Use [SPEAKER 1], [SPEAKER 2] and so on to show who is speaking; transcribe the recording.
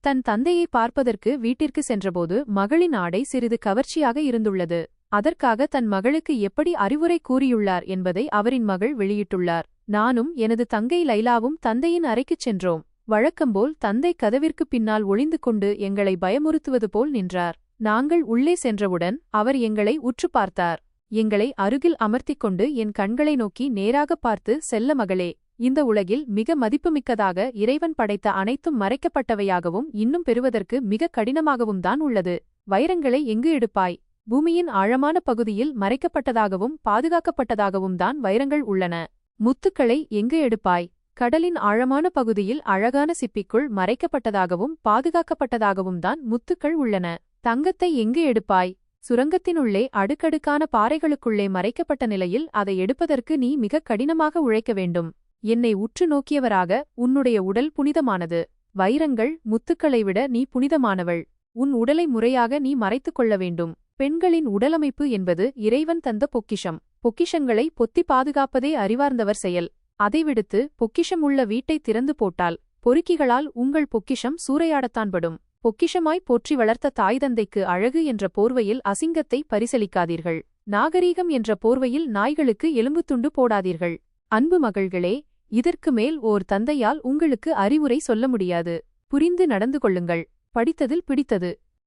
[SPEAKER 1] தன் தந்தையை பார்ப்பதற்கு வீட்டிற்கு சென்றபோது மகளின் ஆடை சிறிது கவர்ச்சியாக இருந்துள்ளது. அதற்காக தன் மகளுக்கு எப்படி அறிவுரை கூறியுள்ளார் என்பதை அவரின் மகள் வெளியிட்டுள்ளார். நானும் எனது தங்கை லைலாவும் தந்தையின் அறைக்குச் சென்றோம். வழக்கம்போல் தந்தை கதவிற்கு பின்னால் ஒளிந்து கொண்டு எங்களை பயமுறுத்துவது போல் நின்றார். நாங்கள் உள்ளே சென்றவுடன் அவர் எங்களை உற்று பார்த்தார். எங்களை அருகில் அமர்த்திக் கொண்டு என் கண்களை நோக்கி நேராக பார்த்து, செல்ல மகளே, இந்த உலகில் மிக மதிப்புமிக்கதாக இறைவன் படைத்த அனைத்தும் மறைக்கப்பட்டவையாகவும் இன்னும் பெறுவதற்கு மிக கடினமாகவும் தான் உள்ளது. வைரங்களை எங்கு எடுப்பாய்? பூமியின் ஆழமான பகுதியில் மறைக்கப்பட்டதாகவும் பாதுகாக்கப்பட்டதாகவும் தான் வைரங்கள் உள்ளன. முத்துக்களை எங்கு எடுப்பாய்? கடலின் ஆழமான பகுதியில் அழகான சிப்பிக்குள் மறைக்கப்பட்டதாகவும் பாதுகாக்கப்பட்டதாகவும் தான் முத்துக்கள் உள்ளன. தங்கத்தை எங்கு எடுப்பாய்? சுரங்கத்தினுள்ளே அடுக்கடுக்கான பாறைகளுக்குள்ளே மறைக்கப்பட்ட நிலையில் அதை எடுப்பதற்கு நீ மிக கடினமாக உழைக்க வேண்டும். என்னை உற்று நோக்கியவராக, உன்னுடைய உடல் புனிதமானது. வைரங்கள் முத்துக்களை விட நீ புனிதமானவள். உன் உடலை முறையாக நீ மறைத்துக் கொள்ள வேண்டும். பெண்களின் உடலமைப்பு என்பது இறைவன் தந்த பொக்கிஷம். பொக்கிஷங்களை பொத்தி பாதுகாப்பதே அறிவார்ந்தவர் செயல். அதை விடுத்து பொக்கிஷம் உள்ள வீட்டை திறந்து போட்டால் பொறுக்கிகளால் உங்கள் பொக்கிஷம் சூறையாடத்தான் படும். பொக்கிஷமாய் போற்றி வளர்த்த தாய் தந்தைக்கு அழகு என்ற போர்வையில் அசிங்கத்தை பரிசளிக்காதீர்கள். நாகரீகம் என்ற போர்வையில் நாய்களுக்கு எலும்புத்துண்டு போடாதீர்கள். அன்பு மகள்களே, இதற்கு மேல் ஓர் தந்தையால் உங்களுக்கு அறிவுரை சொல்ல முடியாது. புரிந்து நடந்து கொள்ளுங்கள். படித்ததில் பிடித்தது.